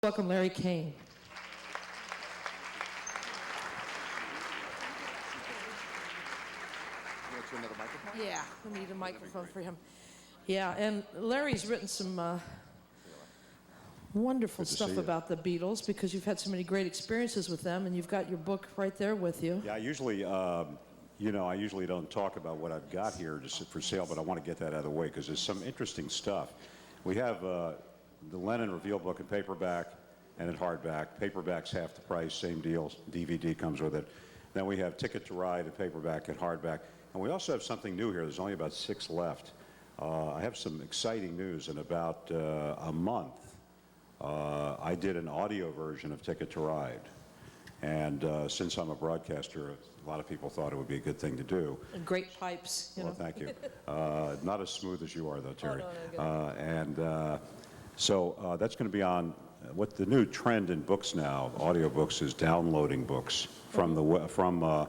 Welcome, Larry Kayne. Yeah, we need a microphone for him. Yeah, and Larry's written some wonderful stuff about the Beatles because you've had so many great experiences with them, and you've got your book right there with you. Yeah, I usually, I usually don't talk about what I've got here just for sale, but I want to get that out of the way because there's some interesting stuff. We have the Lennon Reveal book in paperback and in hardback. Paperback's half the price, same deal. DVD comes with it. Then we have Ticket to Ride in paperback and hardback. And we also have something new here. There's only about 6 left. I have some exciting news. In about a month, I did an audio version of Ticket to Ride. And since I'm a broadcaster, a lot of people thought it would be a good thing to do. And great pipes, you know. Well, thank you. Not as smooth as you are, though, Terry. Oh, no, So that's going to be on what the new trend in books now, audiobooks, is downloading books from the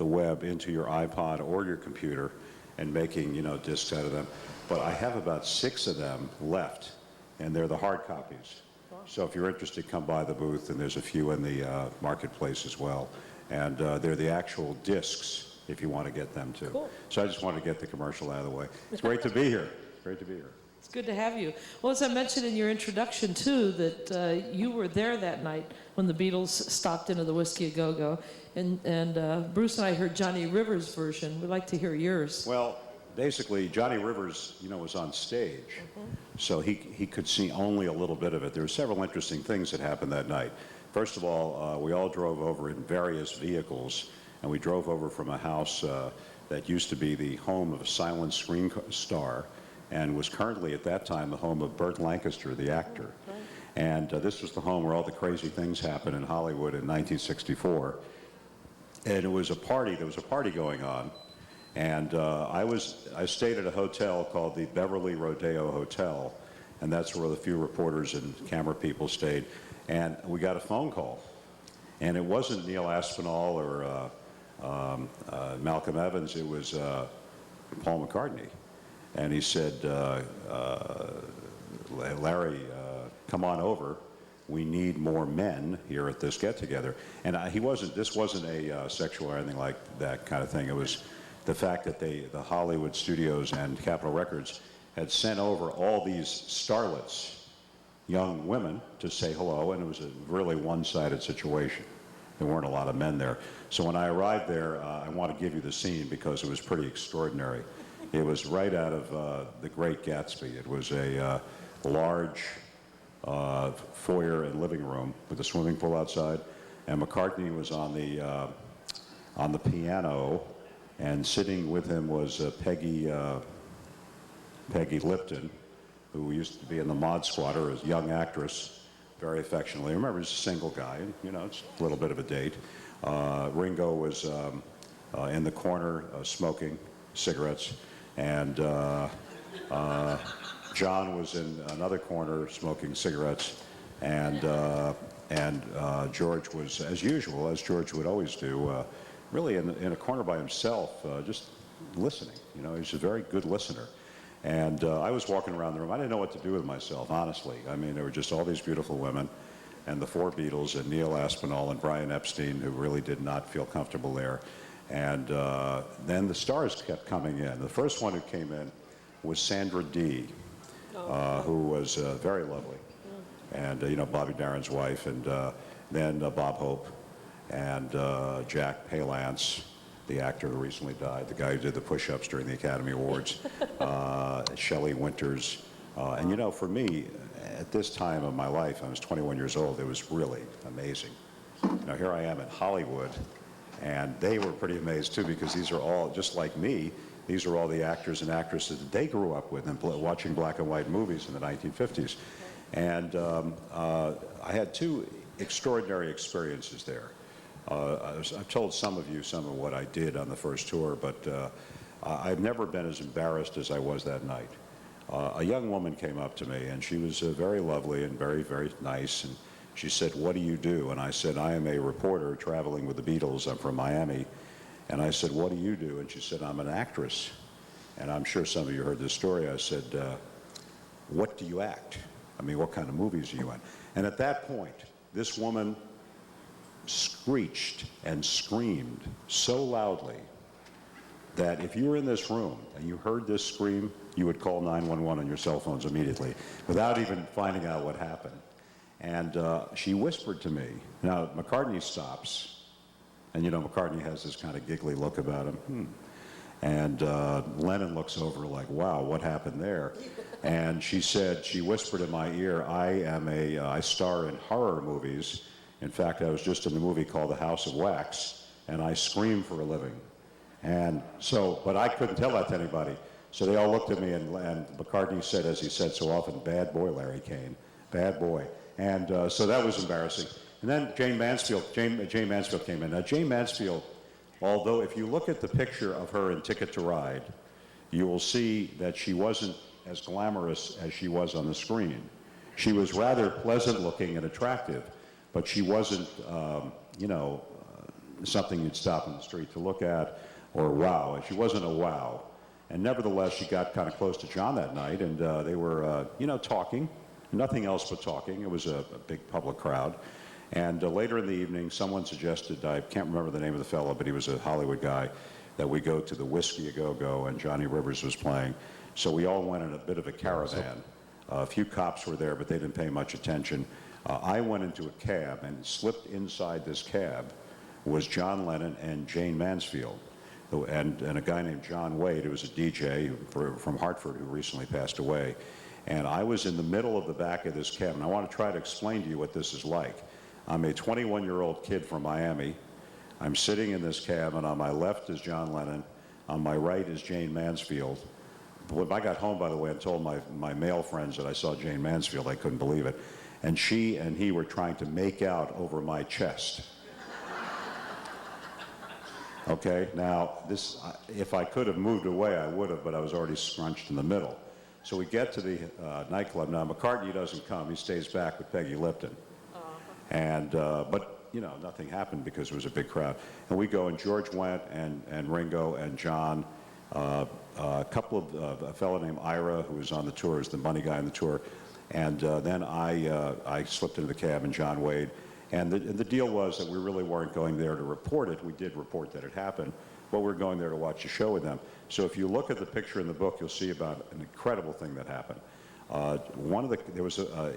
web into your iPod or your computer and making, discs out of them. But I have about 6 of them left, and they're the hard copies. So if you're interested, come by the booth, and there's a few in the marketplace as well. And they're the actual discs, if you want to get them too. Cool. So I just want to get the commercial out of the way. It's great to be here. Great to be here. It's good to have you. Well, as I mentioned in your introduction, too, that you were there that night when the Beatles stopped into the Whiskey A Go-Go. And Bruce and I heard Johnny Rivers' version. We'd like to hear yours. Well, basically, Johnny Rivers, was on stage. So he could see only a little bit of it. There were several interesting things that happened that night. First of all, we all drove over in various vehicles, and we drove over from a house that used to be the home of a silent screen star, and was currently at that time the home of Burt Lancaster, the actor. And this was the home where all the crazy things happened in Hollywood in 1964. And it was a party, there was a party going on. And I stayed at a hotel called the Beverly Rodeo Hotel, and that's where the few reporters and camera people stayed. And we got a phone call. And it wasn't Neil Aspinall or Malcolm Evans, it was Paul McCartney. And he said, Larry, come on over. We need more men here at this get-together. And this wasn't a sexual or anything like that kind of thing. It was the fact that the Hollywood studios and Capitol Records had sent over all these starlets, young women, to say hello, and it was a really one-sided situation. There weren't a lot of men there. So when I arrived there, I want to give you the scene because it was pretty extraordinary. It was right out of The Great Gatsby. It was a large foyer and living room with a swimming pool outside, and McCartney was on the piano, and sitting with him was Peggy Lipton, who used to be in the Mod Squad, or a young actress, very affectionately. Remember, he's a single guy, and, it's a little bit of a date. Ringo was in the corner smoking cigarettes, and John was in another corner smoking cigarettes, and George was, as usual, as George would always do, really in a corner by himself, just listening. He's a very good listener. And I was walking around the room. I didn't know what to do with myself, honestly. I mean, there were just all these beautiful women, and the 4 Beatles, and Neil Aspinall, and Brian Epstein, who really did not feel comfortable there. And then the stars kept coming in. The first one who came in was Sandra Dee, who was very lovely. And, Bobby Darin's wife, and then Bob Hope, and Jack Palance, the actor who recently died, the guy who did the push-ups during the Academy Awards, Shelley Winters. And, for me, at this time of my life, I was 21 years old, it was really amazing. Here I am in Hollywood, and they were pretty amazed, too, because these are all, just like me, these are all the actors and actresses that they grew up with and watching black and white movies in the 1950s. And I had 2 extraordinary experiences there. I've told some of you some of what I did on the first tour, but I've never been as embarrassed as I was that night. A young woman came up to me, and she was very lovely and very, very nice, and she said, "What do you do?" And I said, "I am a reporter traveling with the Beatles. I'm from Miami." And I said, "What do you do?" And she said, "I'm an actress." And I'm sure some of you heard this story. I said, "What do you act? I mean, what kind of movies are you in?" And at that point, this woman screeched and screamed so loudly that if you were in this room and you heard this scream, you would call 911 on your cell phones immediately without even finding out what happened. And she whispered to me. Now, McCartney stops, and you know, McCartney has this kind of giggly look about him. And Lennon looks over like, wow, what happened there? And she said, she whispered in my ear, I star in horror movies. In fact, I was just in a movie called The House of Wax, and I scream for a living. And so, but I couldn't tell that to anybody. So they all looked at me, and McCartney said, as he said so often, bad boy, Larry Kayne, bad boy. And so that was embarrassing. And then Jane Mansfield came in. Now, Jane Mansfield, although if you look at the picture of her in Ticket to Ride, you will see that she wasn't as glamorous as she was on the screen. She was rather pleasant looking and attractive, but she wasn't, something you'd stop in the street to look at or wow. She wasn't a wow. And nevertheless, she got kind of close to John that night, and they were, talking, nothing else but talking. It was a big public crowd. And later in the evening, someone suggested, I can't remember the name of the fellow, but he was a Hollywood guy, that we go to the Whiskey A Go-Go, and Johnny Rivers was playing. So we all went in a bit of a caravan. A few cops were there, but they didn't pay much attention. I went into a cab, and slipped inside this cab was John Lennon and Jane Mansfield, and a guy named John Wade, who was a DJ from Hartford who recently passed away. And I was in the middle of the back of this cab, and I want to try to explain to you what this is like. I'm a 21-year-old kid from Miami. I'm sitting in this cab, and on my left is John Lennon. On my right is Jane Mansfield. When I got home, by the way, and told my male friends that I saw Jane Mansfield, I couldn't believe it. And she and he were trying to make out over my chest. Okay, now, this, if I could have moved away, I would have, but I was already scrunched in the middle. So we get to the nightclub. Now, McCartney doesn't come. He stays back with Peggy Lipton. And, but, nothing happened because it was a big crowd. And we go, and George went, and Ringo, and John, a couple of, a fellow named Ira, who was on the tour, is the money guy on the tour. And then I slipped into the cab, and John Wade. And the deal was that we really weren't going there to report it. We did report that it happened, but we're going there to watch a show with them. So if you look at the picture in the book, you'll see about an incredible thing that happened.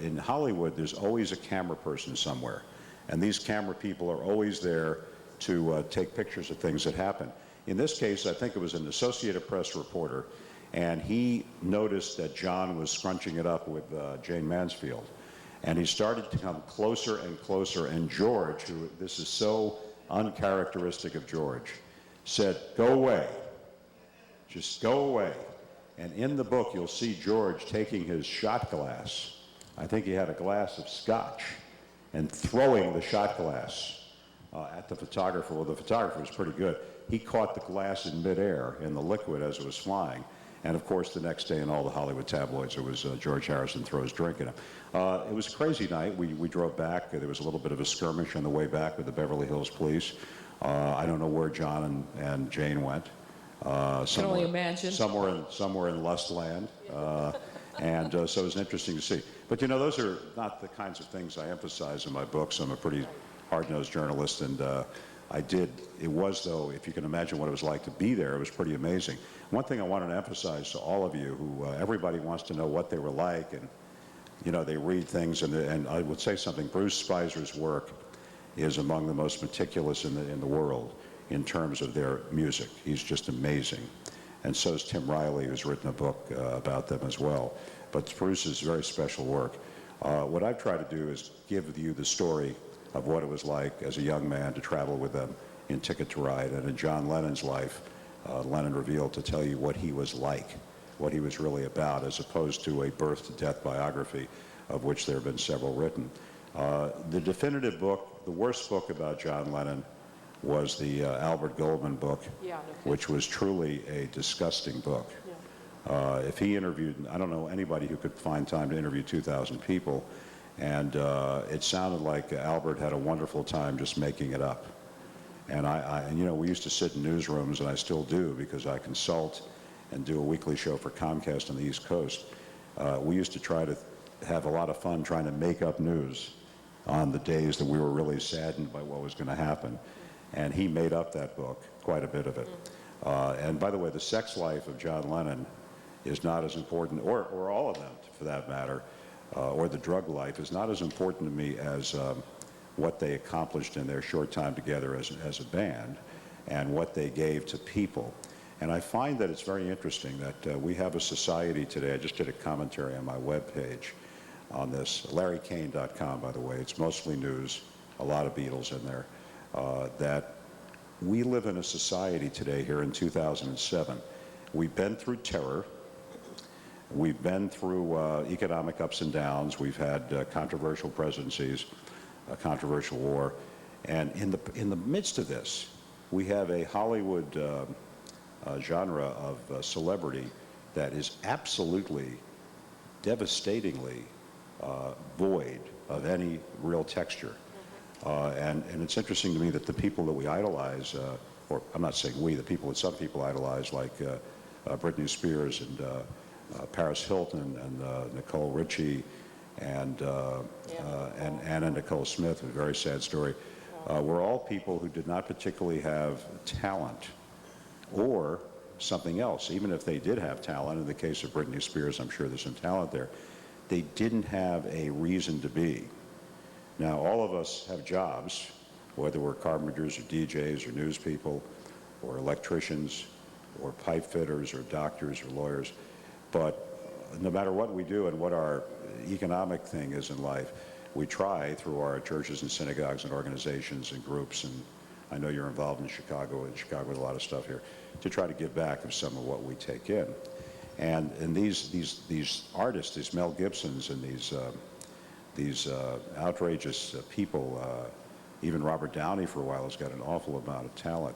In Hollywood, there's always a camera person somewhere. And these camera people are always there to take pictures of things that happen. In this case, I think it was an Associated Press reporter, and he noticed that John was scrunching it up with Jane Mansfield. And he started to come closer and closer, and George, who, this is so uncharacteristic of George, said, "Go away, just go away." And in the book, you'll see George taking his shot glass, I think he had a glass of scotch, and throwing the shot glass at the photographer. Well, the photographer was pretty good. He caught the glass in midair in the liquid as it was flying. And of course, the next day in all the Hollywood tabloids, it was George Harrison throws drink at him. It was a crazy night. We drove back. There was a little bit of a skirmish on the way back with the Beverly Hills Police. I don't know where John and Jane went. Can only imagine. Somewhere in Lustland. And so it was interesting to see. But those are not the kinds of things I emphasize in my books. I'm a pretty hard-nosed journalist, and it was, though, if you can imagine what it was like to be there, it was pretty amazing. One thing I wanted to emphasize to all of you, who everybody wants to know what they were like, and they read things, and I would say something. Bruce Spizer's work is among the most meticulous in the world in terms of their music. He's just amazing. And so is Tim Riley, who's written a book about them as well. But Bruce's very special work. What I've tried to do is give you the story of what it was like as a young man to travel with them in Ticket to Ride. And in John Lennon's life, Lennon revealed to tell you what he was like, what he was really about, as opposed to a birth-to-death biography, of which there have been several written. The definitive book, the worst book about John Lennon, was the Albert Goldman book, which was truly a disgusting book. If he interviewed, I don't know anybody who could find time to interview 2,000 people, and it sounded like Albert had a wonderful time just making it up. And we used to sit in newsrooms, and I still do, because I consult and do a weekly show for Comcast on the East Coast. We used to try to have a lot of fun trying to make up news on the days that we were really saddened by what was going to happen. And he made up that book, quite a bit of it. And by the way, the sex life of John Lennon is not as important, or all of them for that matter, or the drug life is not as important to me as what they accomplished in their short time together as a band and what they gave to people. And I find that it's very interesting that we have a society today. I just did a commentary on my webpage on this, LarryKayne.com, by the way. It's mostly news, a lot of Beatles in there, that we live in a society today here in 2007. We've been through terror. We've been through economic ups and downs. We've had controversial presidencies, a controversial war. And in the midst of this, we have a Hollywood genre of celebrity that is absolutely, devastatingly void of any real texture. And it's interesting to me that the people that we idolize, or I'm not saying we, the people that some people idolize, like Britney Spears and Paris Hilton and Nicole Richie and Anna Nicole Smith, a very sad story, were all people who did not particularly have talent or something else. Even if they did have talent, in the case of Britney Spears, I'm sure there's some talent there, they didn't have a reason to be. Now, all of us have jobs, whether we're carpenters or DJs or news people or electricians or pipe fitters or doctors or lawyers, but no matter what we do and what our economic thing is in life, we try through our churches and synagogues and organizations and groups, and I know you're involved in Chicago with a lot of stuff here, to try to give back of some of what we take in. And these artists, these Mel Gibsons and these outrageous people, even Robert Downey for a while has got an awful amount of talent,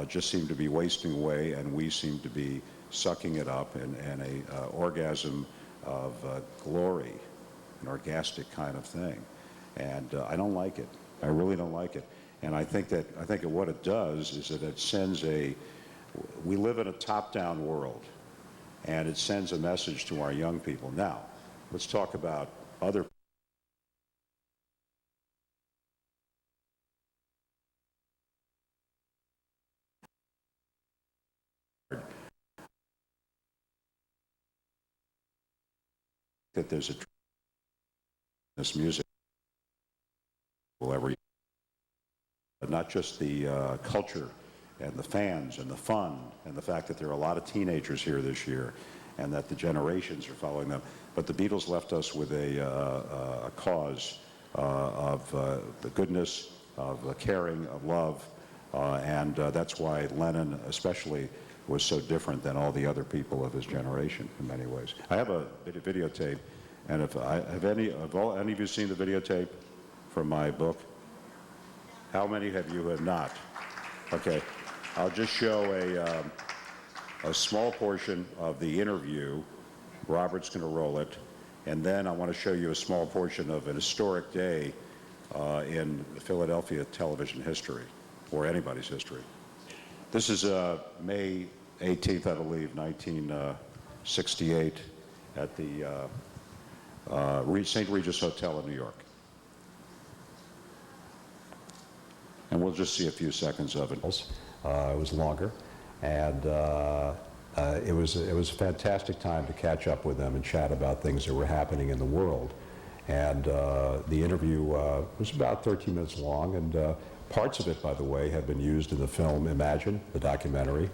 just seem to be wasting away, and we seem to be sucking it up in a orgasm of glory, an orgastic kind of thing. And I don't like it. I really don't like it. And I think that what it does is that it sends we live in a top-down world, and it sends a message to our young people. Now, let's talk about other that there's this music will ever, not just the culture and the fans and the fun and the fact that there are a lot of teenagers here this year and that the generations are following them, but the Beatles left us with a cause of the goodness, of caring, of love, and that's why Lennon especially was so different than all the other people of his generation in many ways. I have a videotape, and have any of you seen the videotape from my book? How many have you have not? Okay, I'll just show a small portion of the interview. Robert's going to roll it, and then I want to show you a small portion of an historic day in Philadelphia television history, or anybody's history. This is May 18th, I believe, 1968, at the St. Regis Hotel in New York. And we'll just see a few seconds of it. It was longer, and it was a fantastic time to catch up with them and chat about things that were happening in the world. And the interview was about 13 minutes long, and parts of it, by the way, have been used in the film Imagine, the documentary,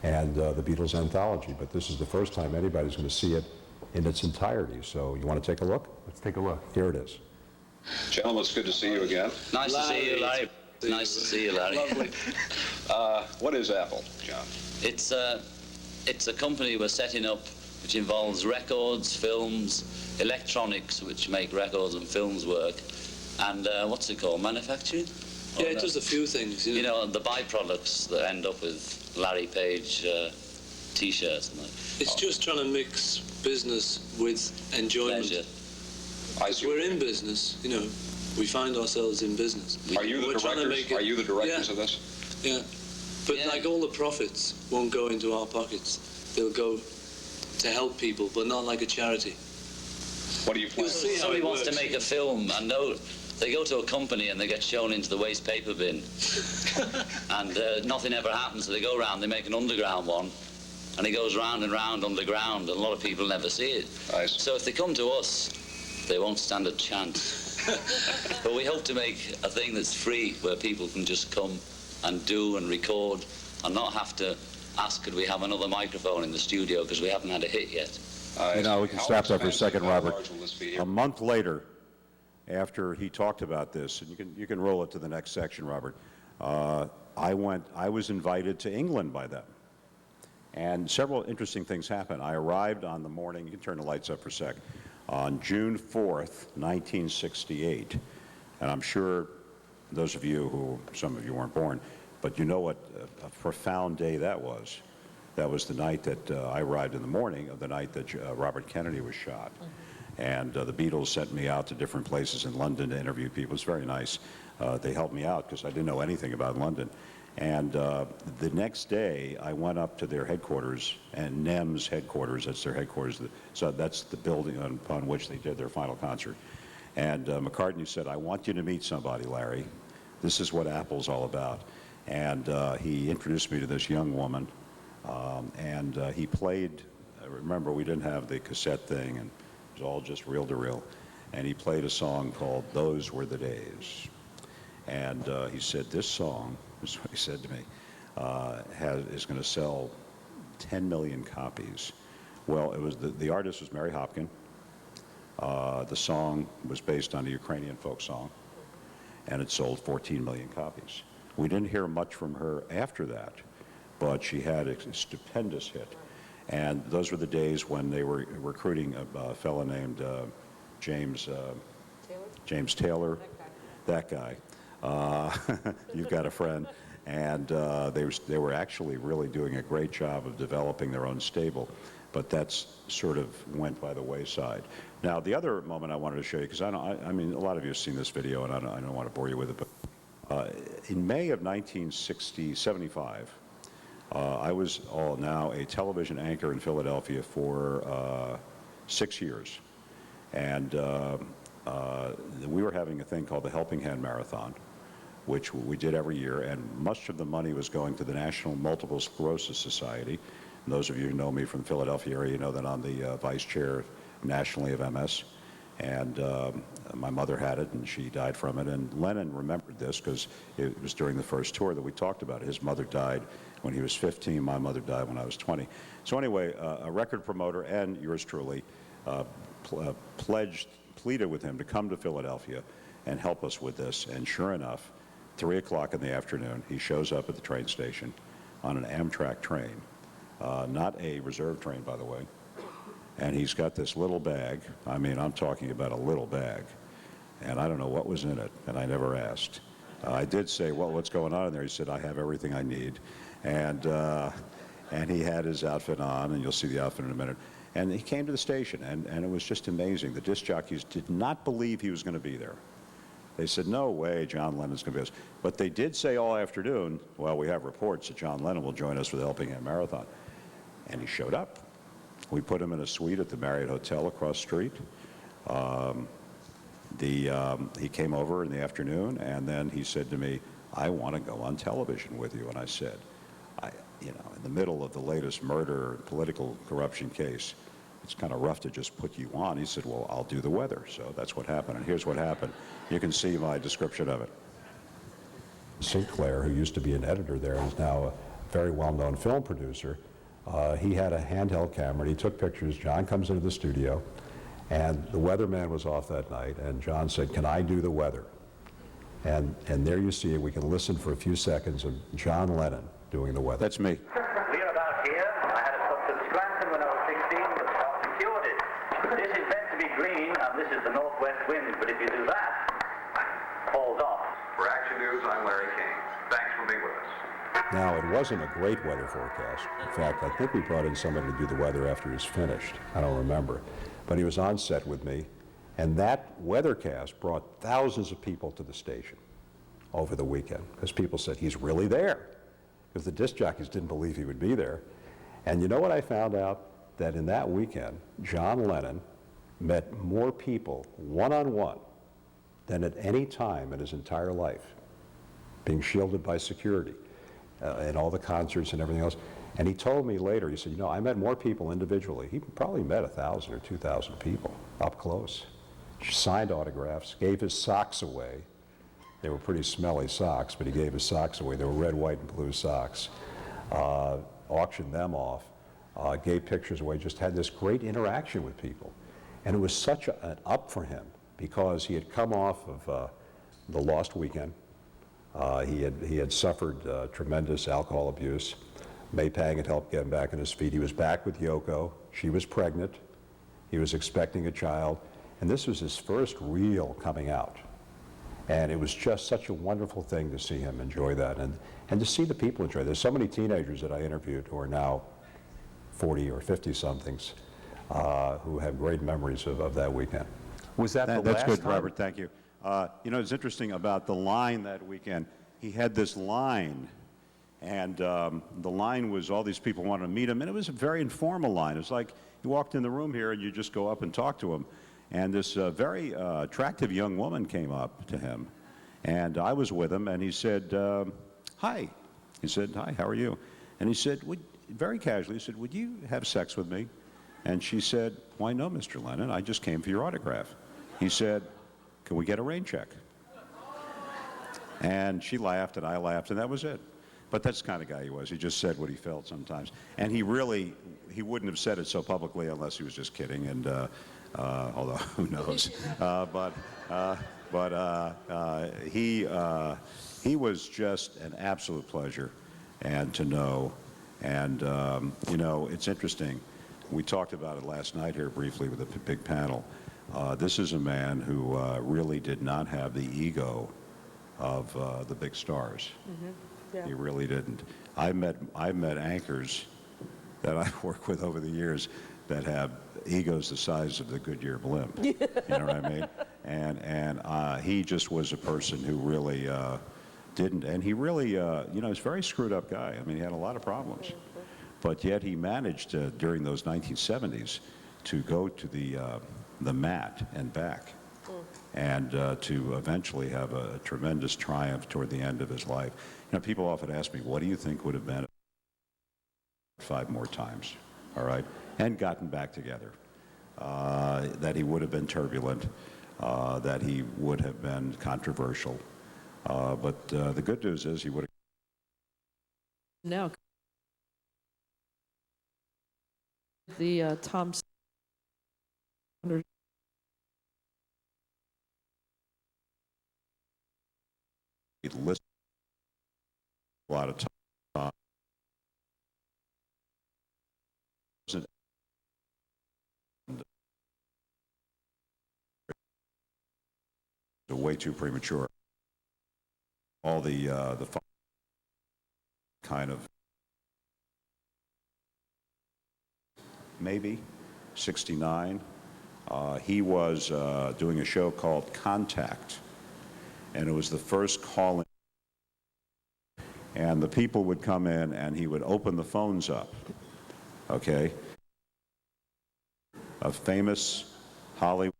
and the Beatles anthology. But this is the first time anybody's going to see it in its entirety. So you want to take a look? Let's take a look. Here it is. Gentlemen, it's good to see you again. Nice to see you, Larry. Nice to see you, Larry. Lovely. What is Apple, John? It's a company we're setting up which involves records, films, electronics, which make records and films work, and what's it called, manufacturing? Yeah, it does a few things. You know, the byproducts that end up with Larry Page T-shirts and that. It's just trying to mix business with enjoyment. Pleasure. We're in business, you know. We find ourselves in business. Are you the directors? Are you the directors of this? Yeah, but like all the profits won't go into our pockets. They'll go to help people, but not like a charity. What do you plan? You'll see how Somebody it wants to works. make a film, and they go to a company and they get shown into the waste paper bin, and nothing ever happens. So they go around, they make an underground one, and it goes round and round underground, and a lot of people never see it. Nice. So if they come to us, they won't stand a chance. But we hope to make a thing that's free, where people can just come and do and record, and not have to ask, could we have another microphone in the studio, because we haven't had a hit yet. You know, we can stop there for a second, How Robert. large will this be here? A month later, after he talked about this, and you can roll it to the next section, Robert. I was invited to England by them, and several interesting things happened. I arrived on the morning. You can turn the lights up for a sec. On June 4th, 1968, and I'm sure those of you who, some of you weren't born, but you know what a profound day that was. That was the night that I arrived in the morning of the night that Robert Kennedy was shot. And the Beatles sent me out to different places in London to interview people. It was very nice. They helped me out because I didn't know anything about London. And the next day, I went up to their headquarters, and NEM's headquarters, that's their headquarters. So that's the building upon which they did their final concert. And McCartney said, I want you to meet somebody, Larry. This is what Apple's all about. And he introduced me to this young woman. And he played, remember, we didn't have the cassette thing, and it was all just reel-to-reel. And he played a song called Those Were the Days. And he said, this song, this is what he said to me, is going to sell 10 million copies. Well, it was the artist was Mary Hopkin. The song was based on a Ukrainian folk song, and it sold 14 million copies. We didn't hear much from her after that, but she had a stupendous hit. And those were the days when they were recruiting a fellow named James Taylor, that guy. You've got a friend. And they were actually really doing a great job of developing their own stable, but that's sort of went by the wayside. Now, the other moment I wanted to show you, because I mean, a lot of you have seen this video, and I don't want to bore you with it, but in May of 1975, I was now a television anchor in Philadelphia for 6 years. And we were having a thing called the Helping Hand Marathon, which we did every year, and much of the money was going to the National Multiple Sclerosis Society. And those of you who know me from the Philadelphia area, you know that I'm the vice chair nationally of MS. And my mother had it, and she died from it. And Lennon remembered this because it was during the first tour that we talked about it. His mother died when he was 15. My mother died when I was 20. So anyway, a record promoter and yours truly pleaded with him to come to Philadelphia and help us with this. And sure enough, 3 o'clock in the afternoon, he shows up at the train station on an Amtrak train, not a reserve train, by the way. And he's got this little bag. I mean, I'm talking about a little bag. And I don't know what was in it, and I never asked. I did say, well, what's going on in there? He said, I have everything I need. And he had his outfit on, and you'll see the outfit in a minute. And he came to the station, and it was just amazing. The disc jockeys did not believe he was going to be there. They said, no way, John Lennon's going to be us. But they did say all afternoon, well, we have reports that John Lennon will join us for the Helping Hand Marathon. And he showed up. We put him in a suite at the Marriott Hotel across the street. He came over in the afternoon, and then he said to me, I want to go on television with you. And I said, in the middle of the latest murder, political corruption case, it's kind of rough to just put you on. He said, well, I'll do the weather. So that's what happened. And here's what happened. You can see my description of it. Sinclair, who used to be an editor there, is now a very well-known film producer. He had a handheld camera, and he took pictures. John comes into the studio, and the weatherman was off that night, and John said, can I do the weather? And there you see it. We can listen for a few seconds of John Lennon doing the weather. That's me. We're about here. I had it up to Scranton when I was 16, but I secured it. This is meant to be green, and this is the northwest wind, but if you do that, it falls off. For Action News, I'm Larry Kayne. Thanks for being with us. Now, it wasn't a great weather forecast. In fact, I think we brought in somebody to do the weather after he was finished. I don't remember. But he was on set with me, and that weathercast brought thousands of people to the station over the weekend, because people said, he's really there, because the disc jockeys didn't believe he would be there. And you know what I found out? That in that weekend, John Lennon met more people one-on-one than at any time in his entire life, being shielded by security and all the concerts and everything else. And he told me later, he said, you know, I met more people individually. He probably met 1,000 or 2,000 people up close. Signed autographs, gave his socks away. They were pretty smelly socks, but he gave his socks away. They were red, white, and blue socks. Auctioned them off, gave pictures away, just had this great interaction with people. And it was such an up for him because he had come off of the Lost Weekend. He had suffered tremendous alcohol abuse. Maypang had helped get him back on his feet. He was back with Yoko. She was pregnant. He was expecting a child. And this was his first real coming out. And it was just such a wonderful thing to see him enjoy that and to see the people enjoy it. There's so many teenagers that I interviewed who are now 40 or 50-somethings who have great memories of that weekend. Was that the That's last good, time? Robert. Thank you. You know, it's interesting about the line that weekend. He had this line, and the line was all these people wanted to meet him, and it was a very informal line. It was like you walked in the room here and you just go up and talk to him. And this very attractive young woman came up to him, and I was with him, and he said, hi. He said, hi, how are you? And he said, very casually, he said, would you have sex with me? And she said, why no, Mr. Lennon, I just came for your autograph. He said, can we get a rain check? And she laughed, and I laughed, and that was it. But that's the kind of guy he was. He just said what he felt sometimes. And he wouldn't have said it so publicly unless he was just kidding, and although who knows. He was just an absolute pleasure and to know. And, you know, it's interesting. We talked about it last night here briefly with a big panel. This is a man who really did not have the ego of the big stars. Mm-hmm. Yeah. He really didn't. I've met anchors that I've worked with over the years that have egos the size of the Goodyear blimp. You know what I mean? And he just was a person who really didn't. And he really, you know, he's a very screwed up guy. I mean, he had a lot of problems. But yet he managed during those 1970s to go to the mat and back. And to eventually have a tremendous triumph toward the end of his life. You know, people often ask me, what do you think would have been 5 more times, all right, and gotten back together? That he would have been turbulent, that he would have been controversial. But the good news is he would have. Now, the Tom Listened a lot of time. Way too premature. All the kind of maybe 69. He was doing a show called Contact. And it was the first call-in. And the people would come in, and he would open the phones up, okay? A famous Hollywood.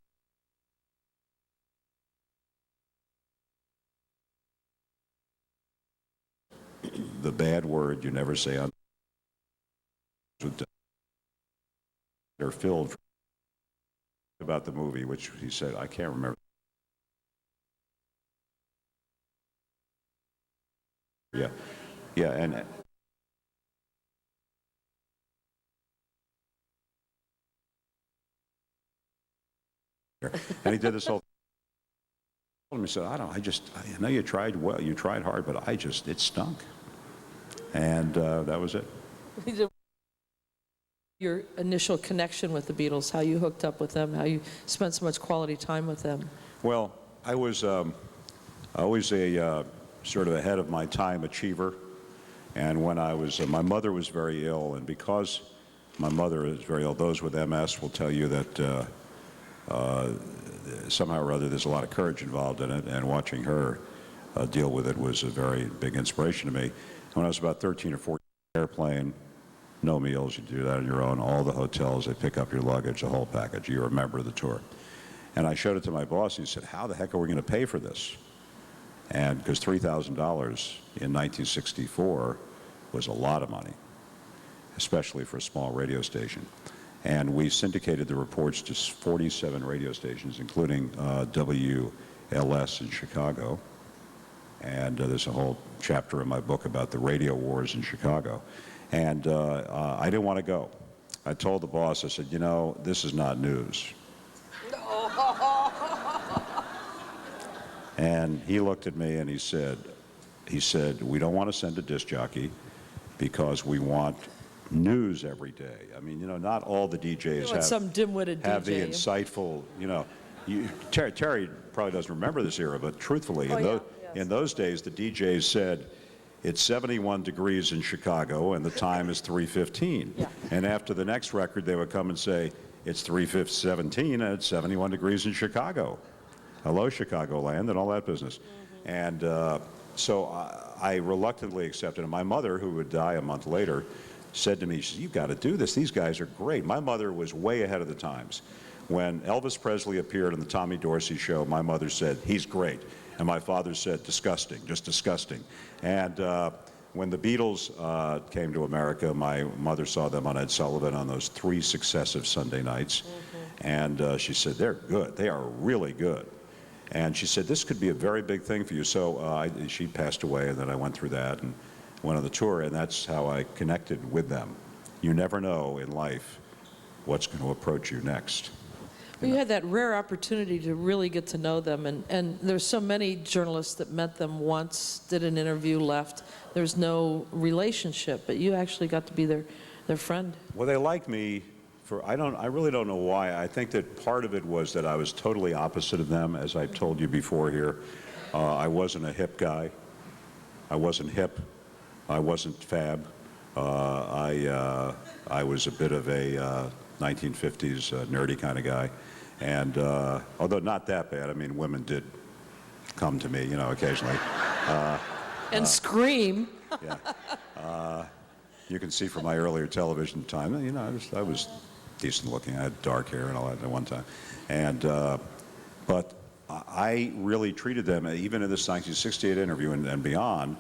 The bad word you never say on. They're filled about the movie, which he said, I can't remember. Yeah, and he did this whole. He said, I know you tried well, you tried hard, but it stunk, and that was it. Your initial connection with the Beatles, how you hooked up with them, how you spent so much quality time with them. Well, I was always a sort of ahead of my time achiever. And when I was, my mother was very ill, and because my mother is very ill, those with MS will tell you that somehow or other there's a lot of courage involved in it, and watching her deal with it was a very big inspiration to me. When I was about 13 or 14, airplane, no meals, you do that on your own. All the hotels, they pick up your luggage, the whole package. You're a member of the tour. And I showed it to my boss, and he said, how the heck are we going to pay for this? And because $3,000 in 1964 was a lot of money, especially for a small radio station. And we syndicated the reports to 47 radio stations, including WLS in Chicago. And there's a whole chapter in my book about the radio wars in Chicago. And I didn't want to go. I told the boss, I said, you know, this is not news. And he looked at me and he said, we don't want to send a disc jockey because we want news every day. I mean, you know, not all the DJs have some dim-witted have DJ. the insightful, you know. Terry probably doesn't remember this era, but truthfully, in those days, the DJs said, it's 71 degrees in Chicago and the time is 3:15. Yeah. And after the next record, they would come and say, it's 3:17 and it's 71 degrees in Chicago. Hello, Chicagoland, and all that business. And so I reluctantly accepted it. My mother, who would die a month later, said to me, she said, you've got to do this. These guys are great. My mother was way ahead of the times. When Elvis Presley appeared on the Tommy Dorsey show, my mother said, he's great. And my father said, disgusting, just disgusting. And when the Beatles came to America, my mother saw them on Ed Sullivan on those 3 successive Sunday nights. And she said, they're good. They are really good. And she said, this could be a very big thing for you. So she passed away, and then I went through that and went on the tour, and that's how I connected with them. You never know in life what's going to approach you next. Well, you had that rare opportunity to really get to know them, and there's so many journalists that met them once, did an interview, left. There's no relationship, but you actually got to be their friend. Well, they liked me I really don't know why. I think that part of it was that I was totally opposite of them, as I've told you before here. I wasn't a hip guy. I wasn't hip. I wasn't fab. I was a bit of a 1950s nerdy kind of guy. And although not that bad, I mean, women did come to me, you know, occasionally. And scream. Yeah. You can see from my earlier television time, you know, I was decent looking. I had dark hair and all that at one time. And, but I really treated them, even in this 1968 interview and beyond,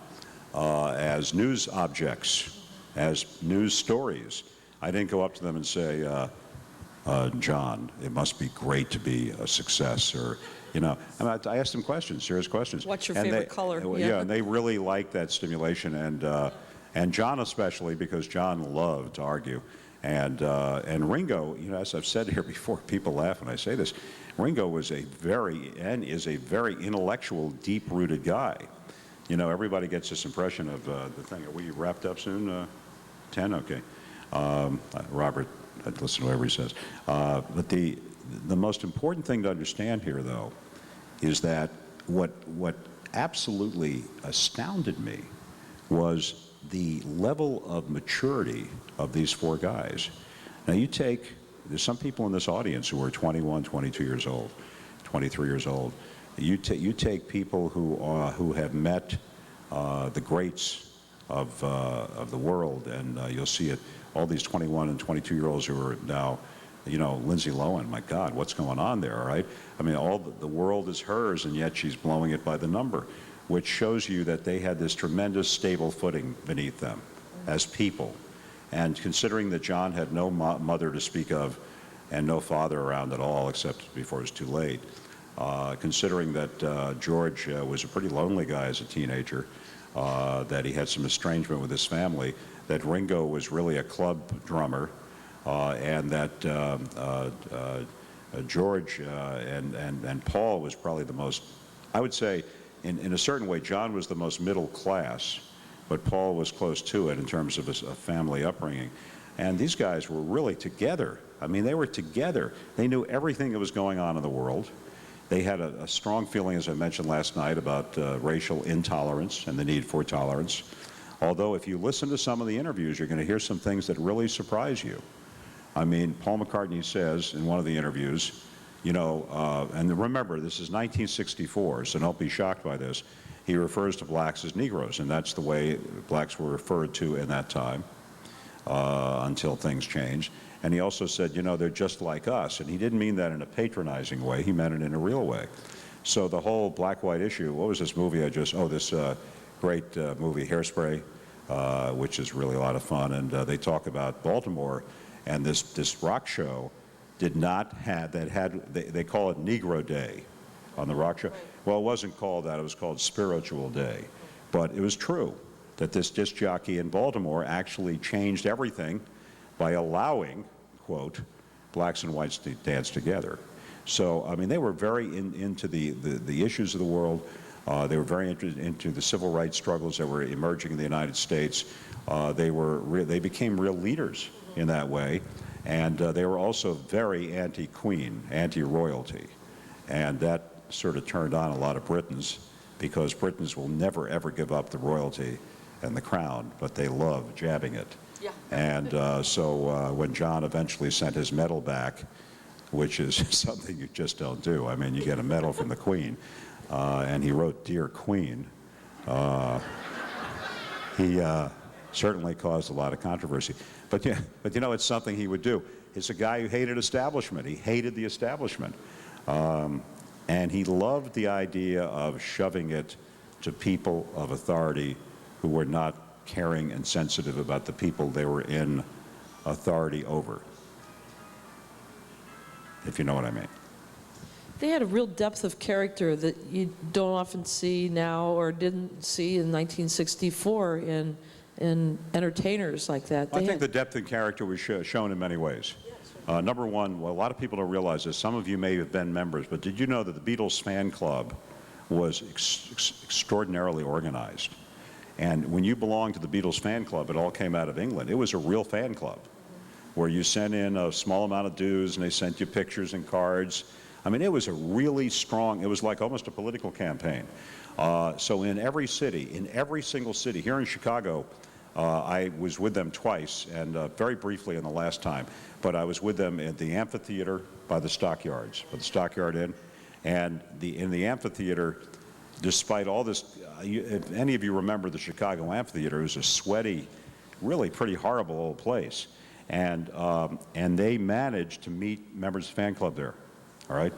as news objects, as news stories. I didn't go up to them and say, John, it must be great to be a success, or, you know, I asked them questions, serious questions. What's your favorite color? Yeah, and they really liked that stimulation, and John especially, because John loved to argue. And Ringo, you know, as I've said here before, people laugh when I say this, Ringo was is a very intellectual, deep-rooted guy. You know, everybody gets this impression of the thing. Are we wrapped up soon? 10? Okay. Robert, I'd listen to whatever he says. But the most important thing to understand here, though, is that what absolutely astounded me was the level of maturity of these 4 guys. Now there's some people in this audience who are 21, 22 years old, 23 years old. You take people who have met the greats of the world, and you'll see it. All these 21 and 22-year-olds who are now, you know, Lindsay Lohan. My God, what's going on there? All right. I mean, the world is hers, and yet she's blowing it by the number, which shows you that they had this tremendous stable footing beneath them as people. And considering that John had no mother to speak of and no father around at all, except before it was too late, considering that George was a pretty lonely guy as a teenager, that he had some estrangement with his family, that Ringo was really a club drummer, and that George and Paul was probably the most, I would say, in a certain way, John was the most middle class, but Paul was close to it in terms of a family upbringing. And these guys were really together. I mean, they were together. They knew everything that was going on in the world. They had a strong feeling, as I mentioned last night, about racial intolerance and the need for tolerance. Although if you listen to some of the interviews, you're going to hear some things that really surprise you. I mean, Paul McCartney says in one of the interviews, you know, and remember, this is 1964, so don't be shocked by this. He refers to blacks as Negroes, and that's the way blacks were referred to in that time. until things changed. And he also said, you know, they're just like us. And he didn't mean that in a patronizing way. He meant it in a real way. So the whole black-white issue, what was this movie this great movie, Hairspray, which is really a lot of fun. And they talk about Baltimore, and this rock show did not have, they call it Negro Day on the rock show. Well, it wasn't called that, it was called Spiritual Day. But it was true that this disc jockey in Baltimore actually changed everything by allowing, quote, blacks and whites to dance together. So, I mean, they were very into the issues of the world. They were very into the civil rights struggles that were emerging in the United States. They became real leaders in that way. And they were also very anti-queen, anti-royalty. And that sort of turned on a lot of Britons, because Britons will never, ever give up the royalty and the crown, but they love jabbing it. Yeah. And so when John eventually sent his medal back, which is something you just don't do. I mean, you get a medal from the Queen, and he wrote, "Dear Queen." He certainly caused a lot of controversy. But you know, it's something he would do. It's a guy who hated establishment. He hated the establishment. And he loved the idea of shoving it to people of authority who were not caring and sensitive about the people they were in authority over, if you know what I mean. They had a real depth of character that you don't often see now, or didn't see in 1964 in entertainers like that. I think the depth in character was shown in many ways. Number one, well, a lot of people don't realize this. Some of you may have been members, but did you know that the Beatles fan club was extraordinarily organized? And when you belonged to the Beatles fan club, it all came out of England. It was a real fan club where you sent in a small amount of dues and they sent you pictures and cards. I mean, it was a really strong, it was like almost a political campaign. So in every city, in every single city, here in Chicago, I was with them twice, and very briefly in the last time, but I was with them at the amphitheater by the Stockyards, by the Stockyard Inn. And in the amphitheater, despite all this, if any of you remember the Chicago amphitheater, it was a sweaty, really pretty horrible old place. And they managed to meet members of the fan club there, all right?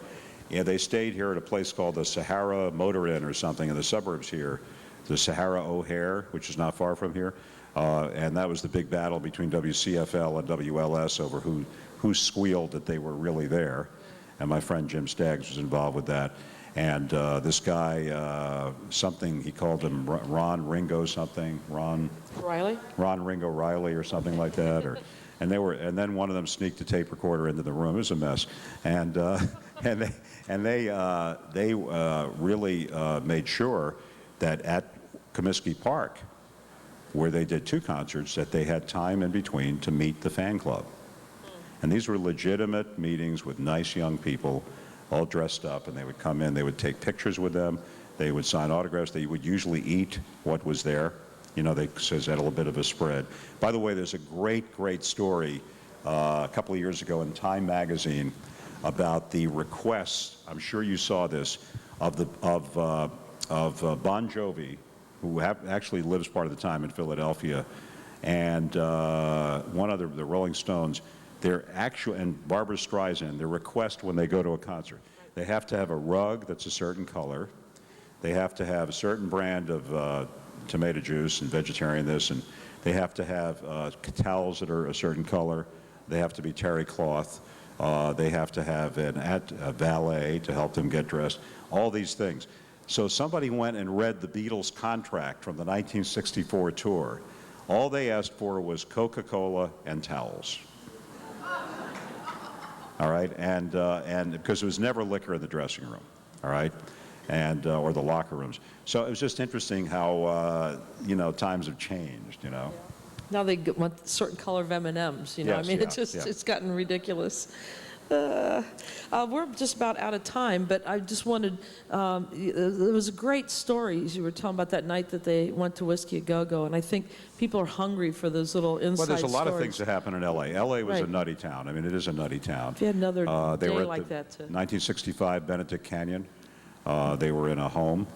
Yeah, they stayed here at a place called the Sahara Motor Inn or something in the suburbs here, the Sahara O'Hare, which is not far from here. And that was the big battle between WCFL and WLS over who squealed that they were really there. And my friend Jim Staggs was involved with that. And this guy, something, he called him Ron Ringo something, Ron Ringo Riley or something like that. And then one of them sneaked a tape recorder into the room. It was a mess. And they really made sure that at Comiskey Park, where they did 2 concerts, that they had time in between to meet the fan club. And these were legitimate meetings with nice young people, all dressed up, and they would come in, they would take pictures with them, they would sign autographs, they would usually eat what was there. You know, they says that a little bit of a spread. By the way, there's a great story a couple of years ago in Time magazine about the requests, I'm sure you saw this, of Bon Jovi, who actually lives part of the time in Philadelphia, and one other, the Rolling Stones, and Barbra Streisand, their request when they go to a concert, they have to have a rug that's a certain color, they have to have a certain brand of tomato juice and vegetarian this, and they have to have towels that are a certain color, they have to be terry cloth, they have to have a valet to help them get dressed, all these things. So somebody went and read the Beatles' contract from the 1964 tour. All they asked for was Coca-Cola and towels. All right, and because there was never liquor in the dressing room, all right, and or the locker rooms. So it was just interesting how you know, times have changed, you know. Now they want a certain color of M&Ms, you know. Yes, I mean, yeah, it's gotten ridiculous. We're just about out of time, but I just wanted, there was a great story you were telling about that night that they went to Whiskey A Go-Go, and I think people are hungry for those little inside stories. Well, there's a lot of things that happen in L.A. L.A. was a Right. nutty town. I mean, it is a nutty town. If you had another They day were at like the that to... 1965 Benedict Canyon. They were in a home.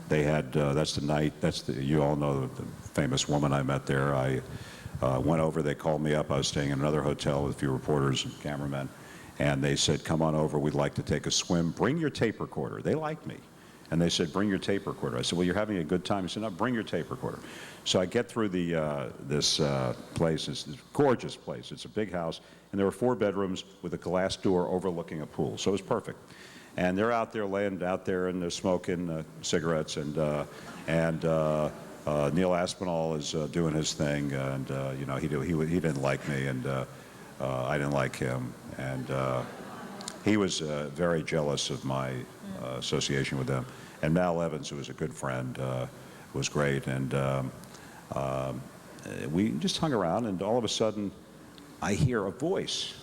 They had, that's the night, you all know the famous woman I met there. went over, they called me up. I was staying in another hotel with a few reporters and cameramen, and they said, come on over, we'd like to take a swim. Bring your tape recorder. They liked me. And they said, bring your tape recorder. I said, well, you're having a good time. He said, no, bring your tape recorder. So I get through this place. It's a gorgeous place. It's a big house, and there were 4 bedrooms with a glass door overlooking a pool. So it was perfect. And they're out there, laying out there, and they're smoking cigarettes, and Neil Aspinall is doing his thing, and you know, he didn't like me, and I didn't like him, and he was very jealous of my association with them. And Mal Evans, who was a good friend, was great, and we just hung around, and all of a sudden I hear a voice,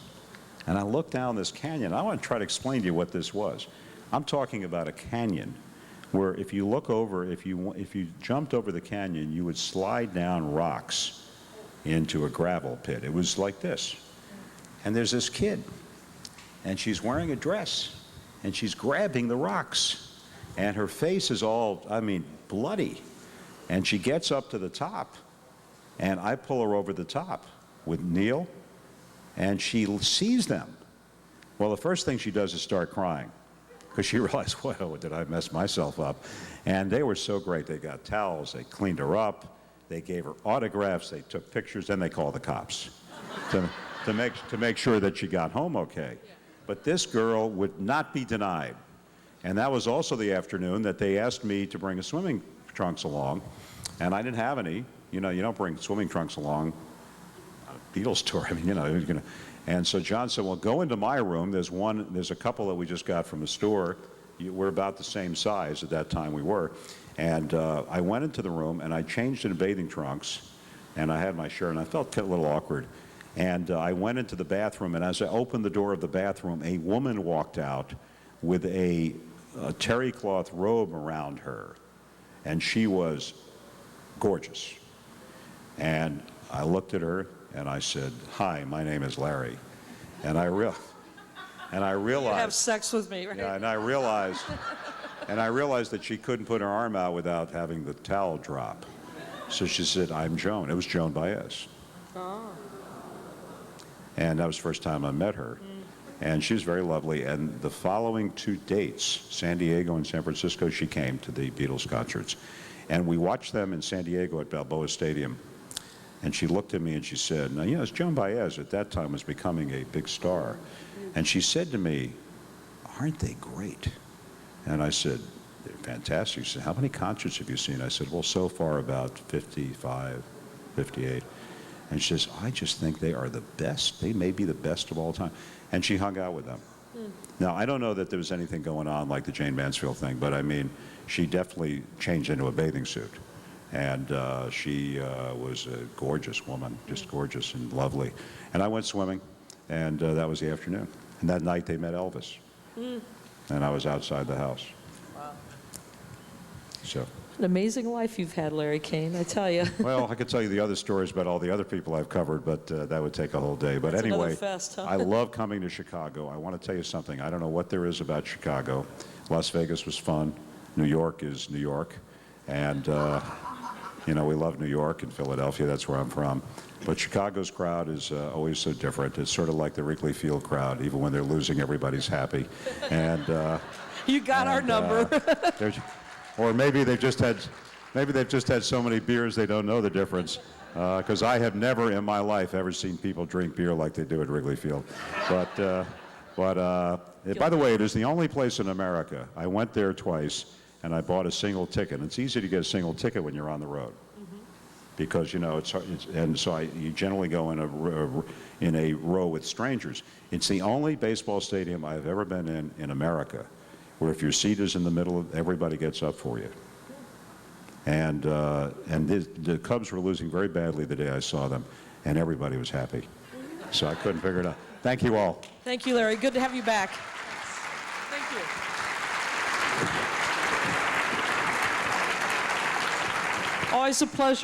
and I look down this canyon. I want to try to explain to you what this was. I'm talking about a canyon where if you look over, if you jumped over the canyon, you would slide down rocks into a gravel pit. It was like this. And there's this kid, and she's wearing a dress, and she's grabbing the rocks, and her face is all, I mean, bloody. And she gets up to the top, and I pull her over the top with Neil, and she sees them. Well, the first thing she does is start crying, because she realized, whoa, did I mess myself up? And they were so great. They got towels, they cleaned her up, they gave her autographs, they took pictures, then they called the cops to make sure that she got home okay. But this girl would not be denied. And that was also the afternoon that they asked me to bring a swimming trunks along, and I didn't have any. You know, you don't bring swimming trunks along on a Beatles tour. I mean, you know, you're gonna. And so John said, well, go into my room. There's a couple that we just got from the store. We're about the same size at that time we were. And I went into the room, and I changed into bathing trunks, and I had my shirt, and I felt a little awkward. And I went into the bathroom, and as I opened the door of the bathroom, a woman walked out with a terry cloth robe around her, and she was gorgeous. And I looked at her, and I said, hi, my name is Larry. And I realized... You have sex with me, right? Yeah, and I realized that she couldn't put her arm out without having the towel drop. So she said, I'm Joan. It was Joan Baez. Oh. And that was the first time I met her. And she was very lovely. And the following 2 dates, San Diego and San Francisco, she came to the Beatles concerts. And we watched them in San Diego at Balboa Stadium. And she looked at me and she said, now, you know, it's Joan Baez at that time was becoming a big star. And she said to me, aren't they great? And I said, they're fantastic. She said, how many concerts have you seen? I said, well, so far about 55, 58. And she says, I just think they are the best. They may be the best of all time. And she hung out with them. Now, I don't know that there was anything going on like the Jane Mansfield thing, but I mean, she definitely changed into a bathing suit. And she was a gorgeous woman, just gorgeous and lovely. And I went swimming, and that was the afternoon. And that night they met Elvis. And I was outside the house. Wow. So. An amazing life you've had, Larry Kayne, I tell you. Well, I could tell you the other stories about all the other people I've covered, but that would take a whole day. But That's anyway, another fest, huh? I love coming to Chicago. I want to tell you something. I don't know what there is about Chicago. Las Vegas was fun. New York is New York. And, you know, we love New York and Philadelphia. That's where I'm from. But Chicago's crowd is always so different. It's sort of like the Wrigley Field crowd. Even when they're losing, everybody's happy. And you got our number. Or maybe they've just had so many beers they don't know the difference. Because I have never in my life ever seen people drink beer like they do at Wrigley Field. But by the way, it is the only place in America. I went there twice, and I bought a single ticket. It's easy to get a single ticket when you're on the road. Because, you know, you generally go in a row with strangers. It's the only baseball stadium I've ever been in America where if your seat is in the middle, everybody gets up for you. And the Cubs were losing very badly the day I saw them, and everybody was happy. So I couldn't figure it out. Thank you all. Thank you, Larry. Good to have you back. Thank you. Always a pleasure.